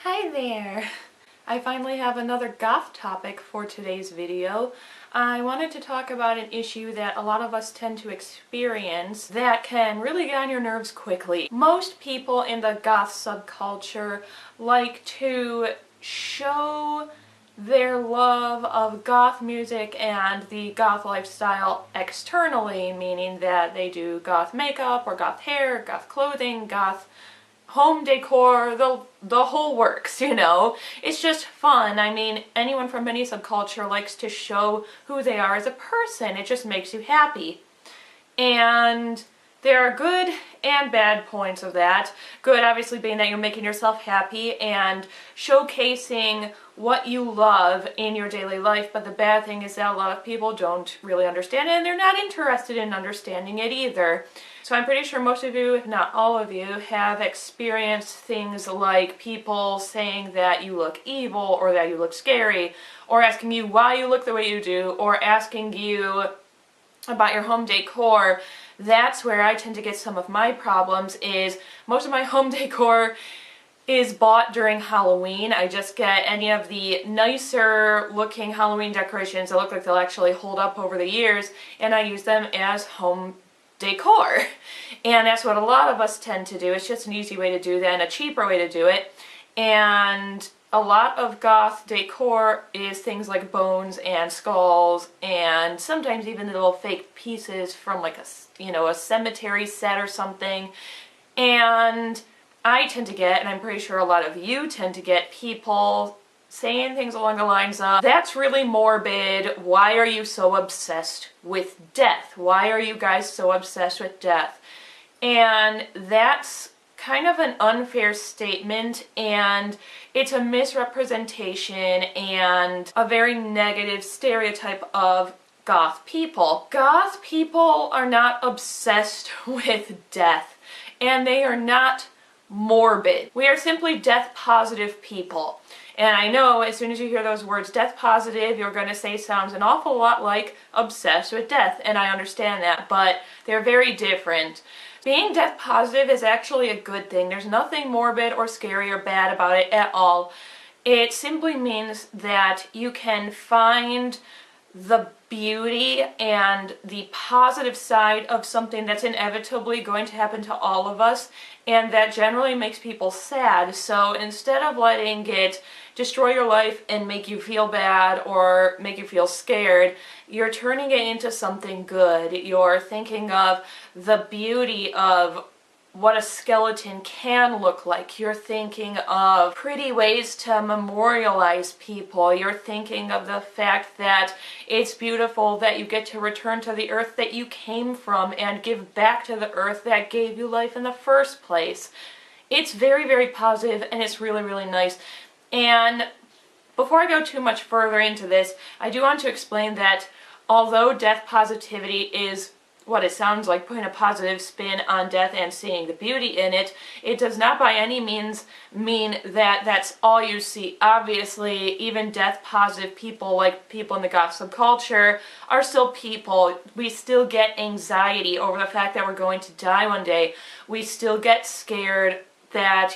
Hi there! I finally have another goth topic for today's video. I wanted to talk about an issue that a lot of us tend to experience that can really get on your nerves quickly. Most people in the goth subculture like to show their love of goth music and the goth lifestyle externally, meaning that they do goth makeup or goth hair, goth clothing, goth home decor, the whole works, you know. It's just fun. I mean, anyone from any subculture likes to show who they are as a person. It just makes you happy. And there are good and bad points of that. Good, obviously, being that you're making yourself happy and showcasing what you love in your daily life, but the bad thing is that a lot of people don't really understand it and they're not interested in understanding it either. So I'm pretty sure most of you, if not all of you, have experienced things like people saying that you look evil or that you look scary, or asking you why you look the way you do, or asking you about your home decor. That's where I tend to get some of my problems. Is most of my home decor is bought during Halloween. I just get any of the nicer looking Halloween decorations that look like they'll actually hold up over the years, and I use them as home decor. And that's what a lot of us tend to do. It's just an easy way to do that and a cheaper way to do it. And a lot of goth decor is things like bones and skulls and sometimes even little fake pieces from like a cemetery set or something. And I tend to get, and I'm pretty sure a lot of you tend to get, people saying things along the lines of, "That's really morbid. Why are you so obsessed with death? Why are you guys so obsessed with death?" And that's kind of an unfair statement, and it's a misrepresentation and a very negative stereotype of goth people. Goth people are not obsessed with death, and they are not morbid. We are simply death positive people. And I know as soon as you hear those words, death positive, you're going to say sounds an awful lot like obsessed with death, and I understand that, but they're very different. Being death positive is actually a good thing. There's nothing morbid or scary or bad about it at all. It simply means that you can find the beauty and the positive side of something that's inevitably going to happen to all of us, and that generally makes people sad. So instead of letting it destroy your life and make you feel bad or make you feel scared, you're turning it into something good. You're thinking of the beauty of what a skeleton can look like. You're thinking of pretty ways to memorialize people. You're thinking of the fact that it's beautiful that you get to return to the earth that you came from and give back to the earth that gave you life in the first place. It's very, very positive, and it's really, really nice. And before I go too much further into this, I do want to explain that although death positivity is what it sounds like, putting a positive spin on death and seeing the beauty in it, it does not by any means mean that that's all you see. Obviously, even death positive people, like people in the goth subculture, are still people. We still get anxiety over the fact that we're going to die one day. We still get scared that,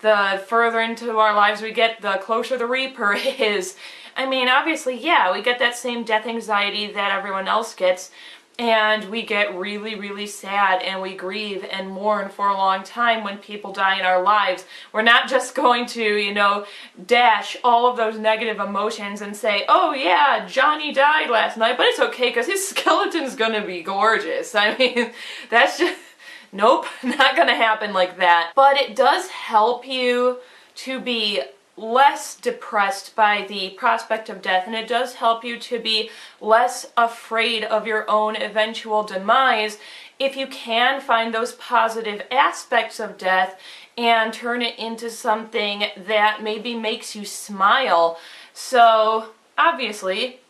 the further into our lives we get, the closer the Reaper is. I mean, obviously, yeah, we get that same death anxiety that everyone else gets, and we get really, really sad, and we grieve and mourn for a long time when people die in our lives. We're not just going to, dash all of those negative emotions and say, "Oh yeah, Johnny died last night, but it's okay because his skeleton's gonna be gorgeous." I mean, that's just, nope, not gonna happen like that. But it does help you to be less depressed by the prospect of death, and it does help you to be less afraid of your own eventual demise if you can find those positive aspects of death and turn it into something that maybe makes you smile. So obviously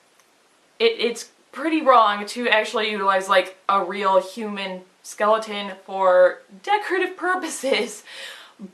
it's pretty wrong to actually utilize like a real human skeleton for decorative purposes,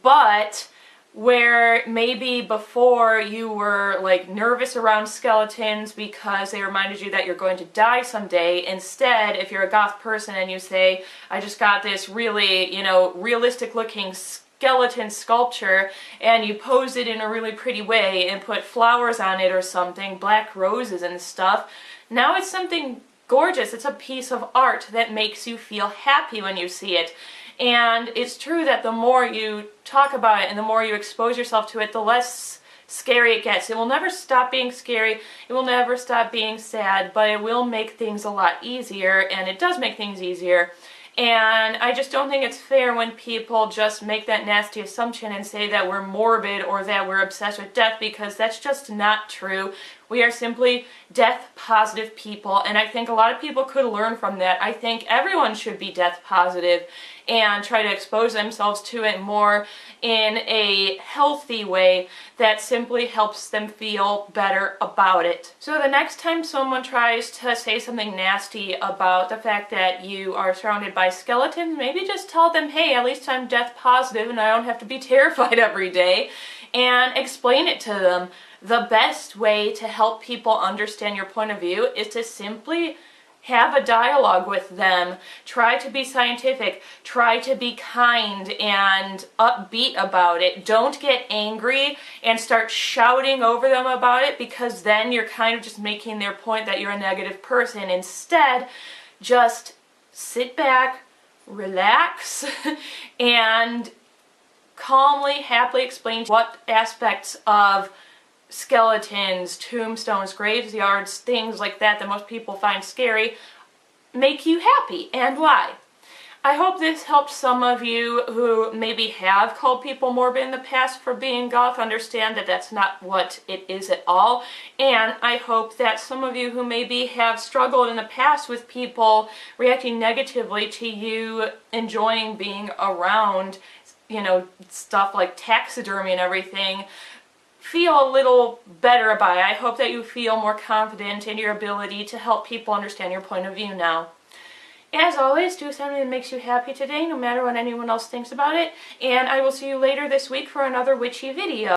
but where maybe before you were like nervous around skeletons because they reminded you that you're going to die someday, instead, if you're a goth person and you say, "I just got this really, realistic looking skeleton sculpture and you pose it in a really pretty way and put flowers on it or something, black roses and stuff, now it's something gorgeous. It's a piece of art that makes you feel happy when you see it. And it's true that the more you talk about it and the more you expose yourself to it, the less scary it gets. It will never stop being scary, it will never stop being sad, but it will make things a lot easier, and it does make things easier. And I just don't think it's fair when people just make that nasty assumption and say that we're morbid or that we're obsessed with death, because that's just not true. We are simply death-positive people, and I think a lot of people could learn from that. I think everyone should be death-positive and try to expose themselves to it more in a healthy way that simply helps them feel better about it. So the next time someone tries to say something nasty about the fact that you are surrounded by skeletons, maybe just tell them, hey, at least I'm death-positive and I don't have to be terrified every day, and explain it to them. The best way to help people understand your point of view is to simply have a dialogue with them. Try to be scientific. Try to be kind and upbeat about it. Don't get angry and start shouting over them about it, because then you're kind of just making their point that you're a negative person. Instead, just sit back, relax, and calmly, happily explain what aspects of skeletons, tombstones, graveyards, things like that most people find scary make you happy, and why. I hope this helped some of you who maybe have called people morbid in the past for being goth understand that that's not what it is at all. And I hope that some of you who maybe have struggled in the past with people reacting negatively to you enjoying being around, you know, stuff like taxidermy and everything, feel a little better about it. I hope that you feel more confident in your ability to help people understand your point of view now. As always, do something that makes you happy today, no matter what anyone else thinks about it, and I will see you later this week for another witchy video.